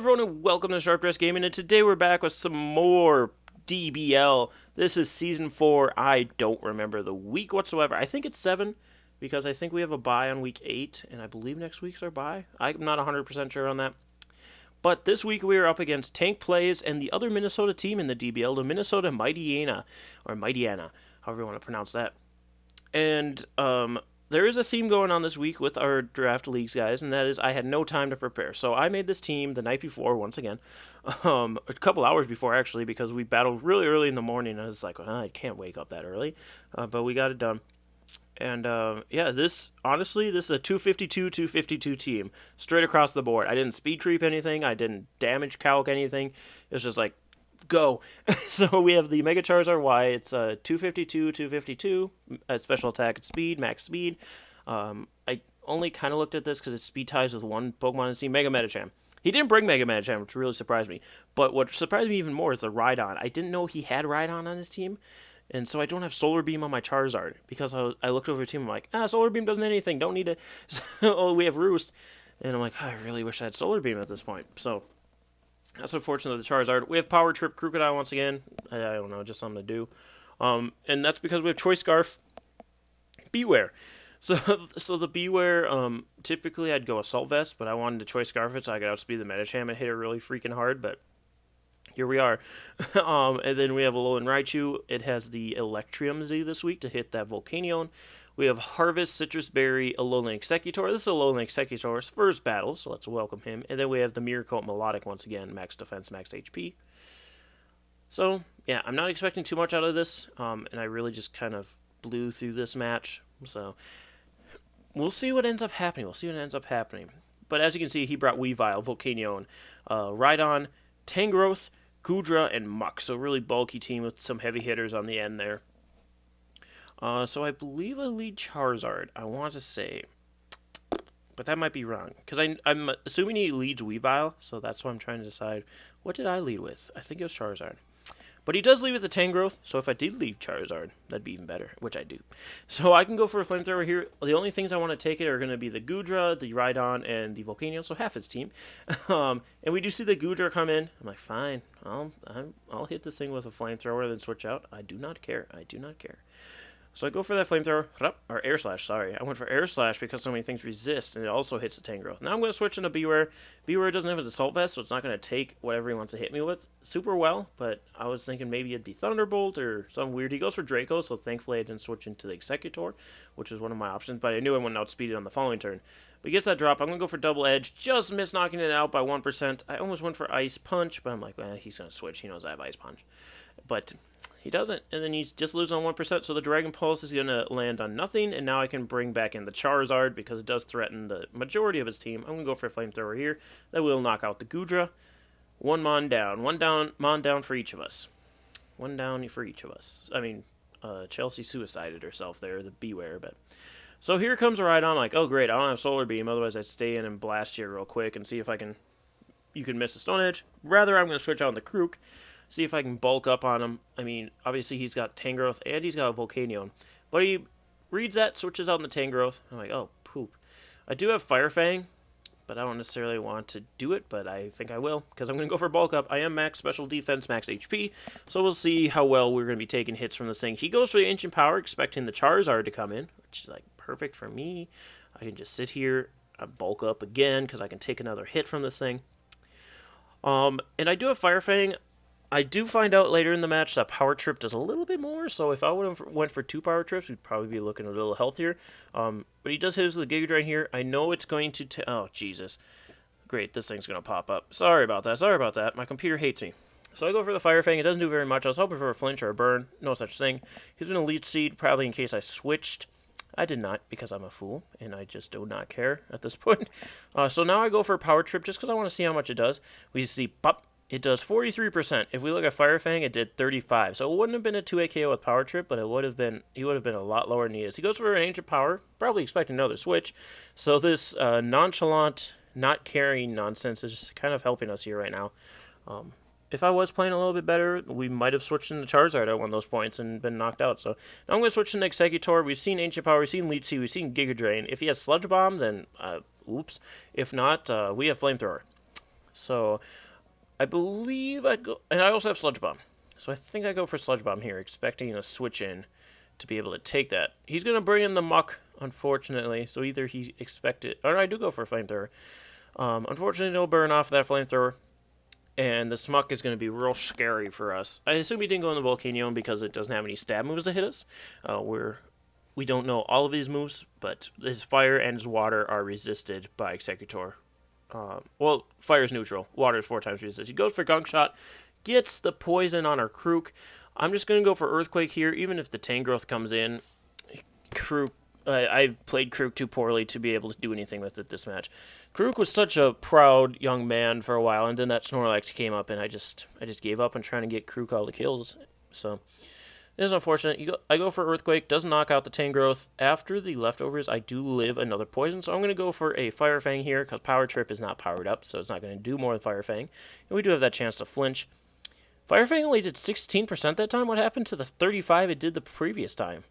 everyone, and welcome to Sharp Dress Gaming, and today we're back with some more DBL. This is Season 4. I don't remember the week whatsoever. I think it's 7, because I think we have a bye on Week 8, and I believe next week's our bye. I'm not 100% sure on that. But this week we are up against Tank Plays and the other Minnesota team in the DBL, the Minnesota Mightyena, or Mightyena, however you want to pronounce that. And, there is a theme going on this week with our draft leagues, guys, and that is I had no time to prepare. So I made this team the night before, once again, a couple hours before, actually, because we battled really early in the morning. I was like, well, I can't wake up that early, but we got it done. And, yeah, this is a 252 team, straight across the board. I didn't speed creep anything. I didn't damage calc anything. It was just like, go. So we have the Mega Charizard Y. It's 252, special attack and speed, max speed. I only kind of looked at this because it speed ties with one Pokemon in team, Mega Medicham. He didn't bring Mega Medicham, which really surprised me. But what surprised me even more is the Rhydon. I didn't know he had Rhydon on his team. And so I don't have Solar Beam on my Charizard. Because I looked over the team, I'm like, Solar Beam doesn't do anything. Don't need it. So we have Roost. And I'm like, I really wish I had Solar Beam at this point. So that's unfortunate of the Charizard. We have Power Trip Crocodile once again. I don't know, just something to do. And that's because we have Choice Scarf, Beware. So the Beware, typically I'd go Assault Vest, but I wanted to Choice Scarf it so I could outspeed the Medicham and hit it really freaking hard, but here we are. And then we have Alolan Raichu. It has the Electrium Z this week to hit that Volcanion. We have Harvest, Citrus Berry, Alolan Executor. This is Alolan Executor's first battle, so let's welcome him. And then we have the Mirror Coat Melodic once again, max defense, max HP. So, yeah, I'm not expecting too much out of this, and I really just kind of blew through this match. So, we'll see what ends up happening. But as you can see, he brought Weavile, Volcanion, Rhydon, Tangrowth, Goodra, and Muck. So, really bulky team with some heavy hitters on the end there. So I believe I lead Charizard, I want to say. But that might be wrong. Because I'm assuming he leads Weavile, so that's why I'm trying to decide. What did I lead with? I think it was Charizard. But he does lead with the Tangrowth, so if I did lead Charizard, that'd be even better, which I do. So I can go for a Flamethrower here. The only things I want to take it are going to be the Goodra, the Rhydon, and the Volcanion, so half his team. And we do see the Goodra come in. I'm like, fine, I'll hit this thing with a Flamethrower, then switch out. I do not care. So I go for that Flamethrower, or Air Slash, sorry. I went for Air Slash because so many things resist, and it also hits the Tangrowth. Now I'm going to switch into Beware. Beware doesn't have his Assault Vest, so it's not going to take whatever he wants to hit me with super well, but I was thinking maybe it'd be Thunderbolt or something weird. He goes for Draco, so thankfully I didn't switch into the Executor, which was one of my options, but I knew I wouldn't outspeed it on the following turn. But he gets that drop. I'm going to go for Double Edge, just miss knocking it out by 1%. I almost went for Ice Punch, but I'm like, he's going to switch. He knows I have Ice Punch. But he doesn't, and then he just loses on 1%, so the Dragon Pulse is going to land on nothing, and now I can bring back in the Charizard, because it does threaten the majority of his team. I'm going to go for a Flamethrower here. That will knock out the Goodra. One Mon down. Mon down for each of us. One down for each of us. I mean, Chelsea suicided herself there, the Beware, but... So here comes a Rhydon, like, oh great, I don't have Solar Beam, otherwise I'd stay in and blast you real quick and see if I can... You can miss a Stone Edge. Rather, I'm going to switch out on the Krook. See if I can bulk up on him. I mean, obviously he's got Tangrowth and he's got a Volcanion. But he reads that, switches out on the Tangrowth. I'm like, oh, poop. I do have Fire Fang, but I don't necessarily want to do it, but I think I will, because I'm going to go for bulk up. I am max special defense, max HP, so we'll see how well we're going to be taking hits from this thing. He goes for the Ancient Power, expecting the Charizard to come in, which is, like, perfect for me. I can just sit here, bulk up again, because I can take another hit from this thing. And I do have Fire Fang. I do find out later in the match that Power Trip does a little bit more, so if I would have went for 2 Power Trips, we'd probably be looking a little healthier. But he does hit us with a Giga Drain here. I know it's going to... Oh, Jesus. Great, this thing's going to pop up. Sorry about that. My computer hates me. So I go for the Fire Fang. It doesn't do very much. I was hoping for a Flinch or a Burn. No such thing. He's going to Leech Seed, probably in case I switched. I did not, because I'm a fool, and I just do not care at this point. So now I go for a Power Trip, just because I want to see how much it does. We see, pop. It does 43%. If we look at Fire Fang, it did 35. So it wouldn't have been a 2 KO with Power Trip, but he would have been a lot lower than he is. He goes for an Ancient Power, probably expecting another switch. So this nonchalant, not caring nonsense is kind of helping us here right now. If I was playing a little bit better, we might have switched into Charizard at one of those points and been knocked out. So now I'm going to switch into Executor. We've seen Ancient Power, we've seen Leech Seed, we've seen Giga Drain. If he has Sludge Bomb, then oops. If not, we have Flamethrower. So I believe I go, and I also have Sludge Bomb. So I think I go for Sludge Bomb here, expecting a switch in to be able to take that. He's going to bring in the Muck, unfortunately. So either he expected, or I do go for a Flamethrower. Unfortunately, he'll burn off that Flamethrower. And the Smuck is going to be real scary for us. I assume he didn't go in the Volcanion because it doesn't have any stab moves to hit us. We don't know all of his moves, but his fire and his water are resisted by Executor. Well, fire is neutral. Water is 4 times resisted. He goes for Gunk Shot, gets the poison on our Krook. I'm just going to go for Earthquake here, even if the Tangrowth comes in. Krook, I've played Krook too poorly to be able to do anything with it this match. Krook was such a proud young man for a while, and then that Snorlax came up, and I just gave up on trying to get Krook all the kills. So it is unfortunate. I go for Earthquake, doesn't knock out the Tangrowth. After the leftovers, I do live another poison, so I'm going to go for a Fire Fang here, because Power Trip is not powered up, so it's not going to do more than Fire Fang. And we do have that chance to flinch. Fire Fang only did 16% that time. What happened to the 35 it did the previous time?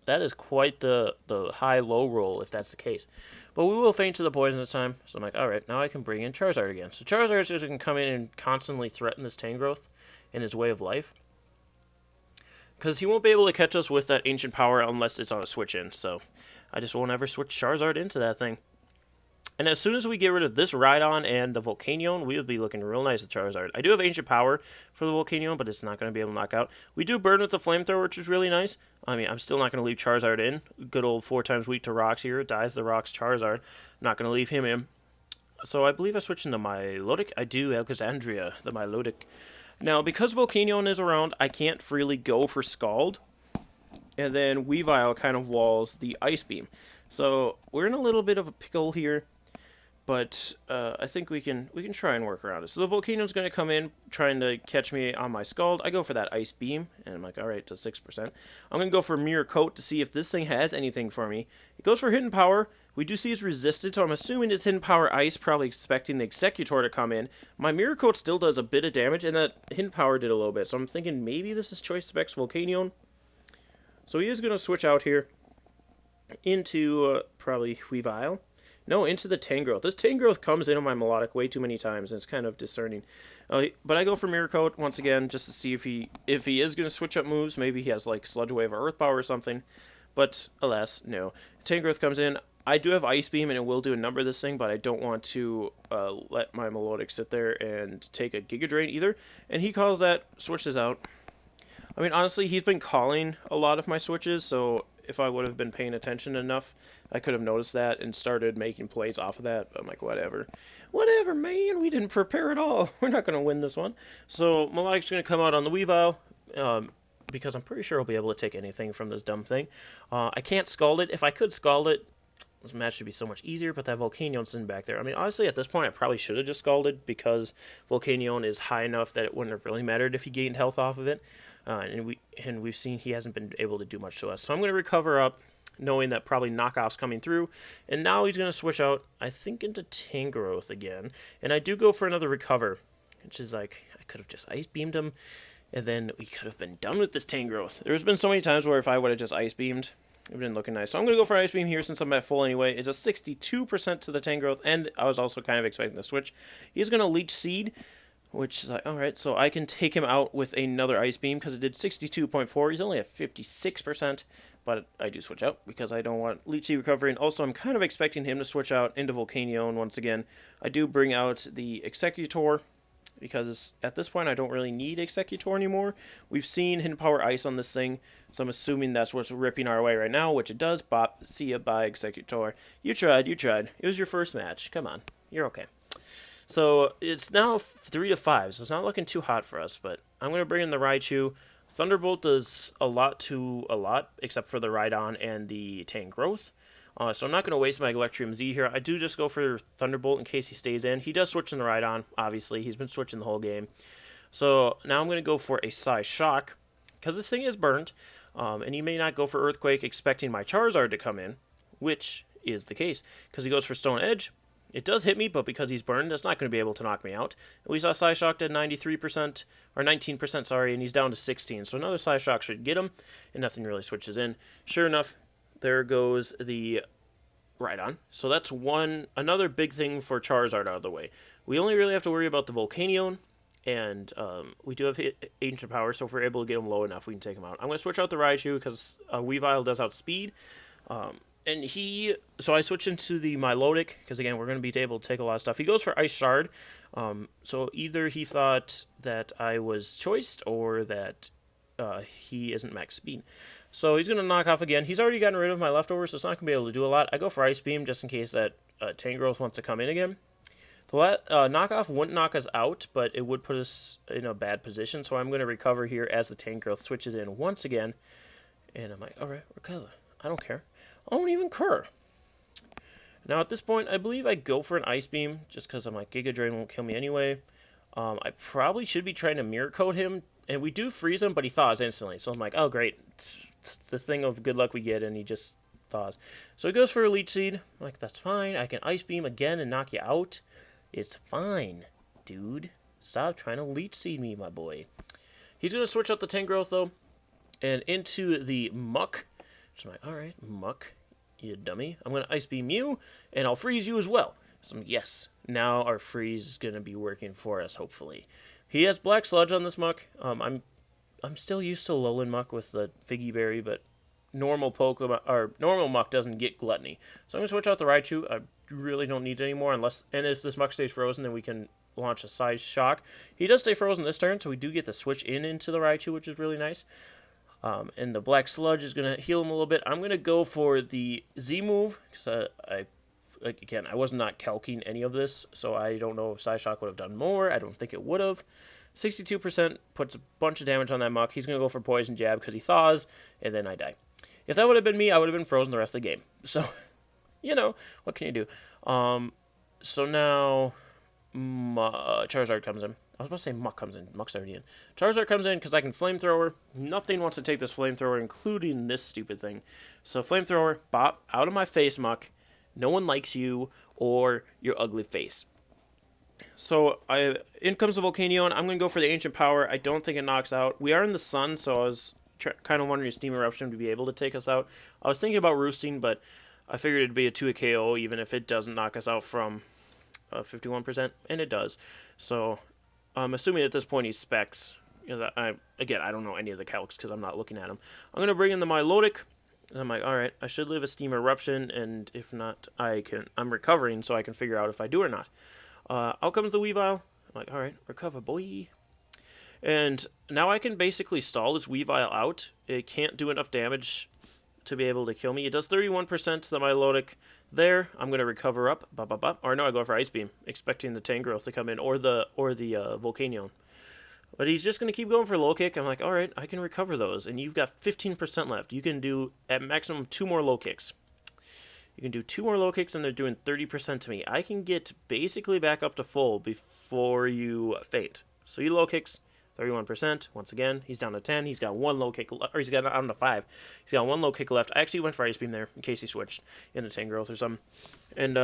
That is quite the high-low roll, if that's the case. But we will feint to the poison this time. So I'm like, alright, now I can bring in Charizard again. So Charizard is just going to come in and constantly threaten this Tangrowth in his way of life. Because he won't be able to catch us with that Ancient Power unless it's on a switch-in. So I just won't ever switch Charizard into that thing. And as soon as we get rid of this Rhydon and the Volcanion, we will be looking real nice with Charizard. I do have Ancient Power for the Volcanion, but it's not going to be able to knock out. We do burn with the Flamethrower, which is really nice. I mean, I'm still not going to leave Charizard in. Good old 4 times weak to rocks here. Dies the rocks Charizard. Not going to leave him in. So I believe I switched into Milotic. I do have Cassandra, the Milotic. Now, because Volcanion is around, I can't freely go for Scald. And then Weavile kind of walls the Ice Beam. So we're in a little bit of a pickle here. But I think we can try and work around it. So the Volcanion's going to come in, trying to catch me on my Scald. I go for that Ice Beam, and I'm like, alright, does 6%. I'm going to go for Mirror Coat to see if this thing has anything for me. It goes for Hidden Power. We do see it's resisted, so I'm assuming it's Hidden Power Ice, probably expecting the Executor to come in. My Mirror Coat still does a bit of damage, and that Hidden Power did a little bit. So I'm thinking maybe this is Choice Specs Volcanion. So he is going to switch out here into probably Weavile. No, into the Tangrowth. This Tangrowth comes into my Melodic way too many times, and it's kind of discerning. But I go for Mirror Coat once again, just to see if he is going to switch up moves. Maybe he has, like, Sludge Wave or Earth Power or something. But, alas, no. Tangrowth comes in. I do have Ice Beam, and it will do a number of this thing, but I don't want to let my Melodic sit there and take a Giga Drain either. And he calls that, switches out. I mean, honestly, he's been calling a lot of my switches, so if I would have been paying attention enough, I could have noticed that and started making plays off of that. But I'm like, whatever. Whatever, man. We didn't prepare at all. We're not going to win this one. So Melodic's going to come out on the Weavile, because I'm pretty sure I'll be able to take anything from this dumb thing. I can't Scald it. If I could Scald it, this match should be so much easier, but that Volcanion's sitting back there. I mean, honestly, at this point, I probably should have just Scalded, because Volcanion is high enough that it wouldn't have really mattered if he gained health off of it. And we've seen he hasn't been able to do much to us. So I'm going to recover up, knowing that probably Knockoff's coming through. And now he's going to switch out, I think, into Tangrowth again. And I do go for another Recover, which is like, I could have just Ice Beamed him, and then we could have been done with this Tangrowth. There's been so many times where if I would have just Ice Beamed, it would have been looking nice. So I'm going to go for Ice Beam here since I'm at full anyway. It does 62% to the Tangrowth, and I was also kind of expecting the switch. He's going to Leech Seed, which is like, alright, so I can take him out with another Ice Beam, because it did 62.4. He's only at 56%, but I do switch out, because I don't want Leech Seed recovery, and also I'm kind of expecting him to switch out into Volcanion once again. I do bring out the Executor, because at this point I don't really need Executor anymore. We've seen Hidden Power Ice on this thing, so I'm assuming that's what's ripping our way right now, which it does. Bop, see ya, bye, Executor. You tried. It was your first match. Come on, you're okay. So it's now 3-5, so it's not looking too hot for us, but I'm going to bring in the Raichu. Thunderbolt does a lot, except for the Rhydon and the Tangrowth. So I'm not going to waste my Electrium Z here. I do just go for Thunderbolt in case he stays in. He does switch in the Rhydon, obviously. He's been switching the whole game. So now I'm going to go for a Psy Shock, because this thing is burnt, and he may not go for Earthquake expecting my Charizard to come in, which is the case, because he goes for Stone Edge. It does hit me, but because he's burned, that's not going to be able to knock me out. We saw Psyshock at 93%, or 19%, sorry, and he's down to 16. So another Psyshock should get him, and nothing really switches in. Sure enough, there goes the Rhydon. So that's another big thing for Charizard out of the way. We only really have to worry about the Volcanion, and we do have Ancient Power, so if we're able to get him low enough, we can take him out. I'm going to switch out the Raichu because Weavile does outspeed. So I switch into the Milotic, because again, we're going to be able to take a lot of stuff. He goes for Ice Shard, so either he thought that I was choiced, or that he isn't max speed. So he's going to knock off again. He's already gotten rid of my leftovers, so it's not going to be able to do a lot. I go for Ice Beam, just in case that Tangrowth wants to come in again. The knockoff wouldn't knock us out, but it would put us in a bad position, so I'm going to recover here as the Tangrowth switches in once again. And I'm like, alright, recover. I don't care. I don't even care. Now at this point, I believe I go for an Ice Beam, just because I'm like, Giga Drain won't kill me anyway. I probably should be trying to Mirror Coat him, and we do freeze him, but he thaws instantly. So I'm like, oh great, it's the thing of good luck we get, and he just thaws. So he goes for a Leech Seed. I'm like, that's fine. I can Ice Beam again and knock you out. It's fine, dude. Stop trying to Leech Seed me, my boy. He's going to switch out the Tangrowth, though, and into the Muck. So I'm like, alright, Muck, you dummy. I'm going to Ice Beam you, and I'll freeze you as well. So I'm like, yes, now our freeze is going to be working for us, hopefully. He has Black Sludge on this Muck. I'm still used to Lowland Muck with the Figgy Berry, but normal Muck doesn't get Gluttony. So I'm going to switch out the Raichu. I really don't need it anymore, and if this Muck stays frozen, then we can launch a Size Shock. He does stay frozen this turn, so we do get the switch into the Raichu, which is really nice. And the Black Sludge is going to heal him a little bit. I'm going to go for the Z move, because I was not calking any of this, so I don't know if Size Shock would have done more. I don't think it would have. 62% puts a bunch of damage on that Muck. He's going to go for Poison Jab because he thaws, and then I die. If that would have been me, I would have been frozen the rest of the game. So, what can you do? So now Charizard comes in. I was about to say Muck comes in. Muck's already in. Charizard comes in because I can Flamethrower. Nothing wants to take this Flamethrower, including this stupid thing. So Flamethrower, bop, out of my face, Muck. No one likes you or your ugly face. So in comes the Volcanion. I'm going to go for the Ancient Power. I don't think it knocks out. We are in the sun, so I was kind of wondering if Steam Eruption to be able to take us out. I was thinking about Roosting, but I figured it'd be a 2 KO even if it doesn't knock us out from 51%, and it does. So I'm assuming at this point he's Specs. I don't know any of the calcs because I'm not looking at them. I'm going to bring in the Milotic. I'm like, alright, I should live a Steam Eruption, and if not, I'm recovering so I can figure out if I do or not. Out comes the Weavile. I'm like, alright, recover, boy. And now I can basically stall this Weavile out. It can't do enough damage to be able to kill me. It does 31% to the Milotic there. I'm going to recover up. Or no, I go for Ice Beam, expecting the Tangrowth to come in, or the Volcanion. But he's just going to keep going for low kick. I'm like, alright, I can recover those. And you've got 15% left. You can do, at maximum, 2 more low kicks. You can do 2 more low kicks, and they're doing 30% to me. I can get basically back up to full before you faint. So you low kicks, 31%. Once again, he's down to 10. He's got 1 low kick left, or he's got down to 5. He's got 1 low kick left. I actually went for Ice Beam there, in case he switched into Tangrowth or something, and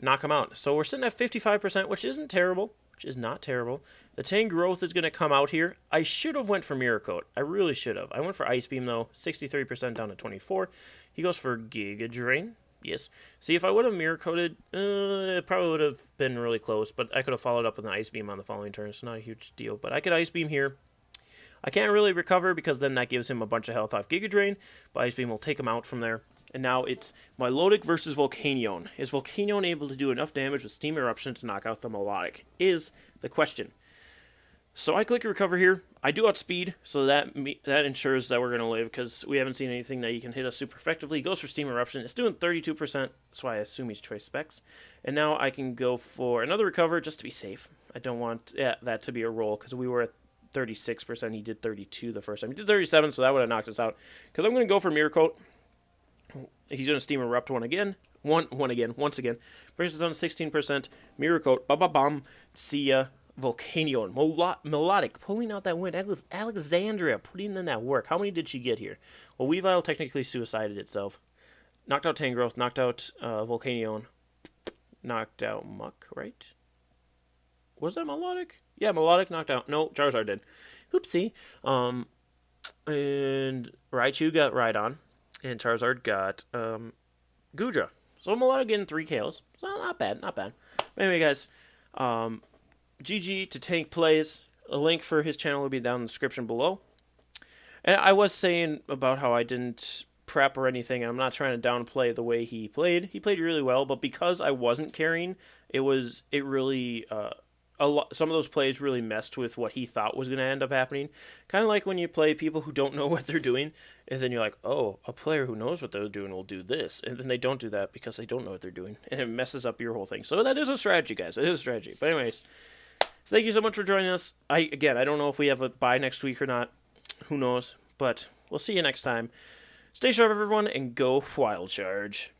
knock him out. So we're sitting at 55%, which isn't terrible. Which is not terrible. The Tangrowth is going to come out here. I should have went for Mirror Coat. I really should have. I went for Ice Beam, though. 63% down to 24. He goes for Giga Drain. Yes. See, if I would have Mirror Coated, it probably would have been really close, but I could have followed up with an Ice Beam on the following turn. It's not a huge deal, but I could Ice Beam here. I can't really recover because then that gives him a bunch of health off Giga Drain, but Ice Beam will take him out from there. And now it's Milotic versus Volcanion. Is Volcanion able to do enough damage with Steam Eruption to knock out the Milotic? Is the question. So I click Recover here. I do outspeed, so that ensures that we're going to live, because we haven't seen anything that he can hit us super effectively. He goes for Steam Eruption. It's doing 32%, that's why I assume he's Choice Specs. And now I can go for another Recover just to be safe. I don't want that to be a roll, because we were at 36%. He did 32 the first time. He did 37, so that would have knocked us out. Because I'm going to go for Mirror Coat. He's going to Steam Erupt once again. Brings us down to 16%. Mirror Coat. Ba-ba-bum. See ya. Volcanion. Melodic. Pulling out that win. Alexandria putting in that work. How many did she get here? Well, Weavile technically suicided itself. Knocked out Tangrowth. Knocked out Volcanion. Knocked out Muck, right? Was that Melodic? Yeah, Melodic knocked out. No, Charizard did. Oopsie. And Raichu got Rhydon. And Charizard got Gudra. So I'm allowed to get in 3 KOs. So not bad, not bad. Anyway, guys, GG to Tank Plays. A link for his channel will be down in the description below. And I was saying about how I didn't prep or anything. I'm not trying to downplay the way he played. He played really well, but because I wasn't carrying, it really some of those plays really messed with what he thought was going to end up happening. Kind of like when you play people who don't know what they're doing, and then you're like, oh, a player who knows what they're doing will do this, and then they don't do that because they don't know what they're doing, and it messes up your whole thing. So that is a strategy, guys. It is a strategy. But anyways, thank you so much for joining us. I don't know if we have a bye next week or not. Who knows? But we'll see you next time. Stay sharp, everyone, and go Wild Charge.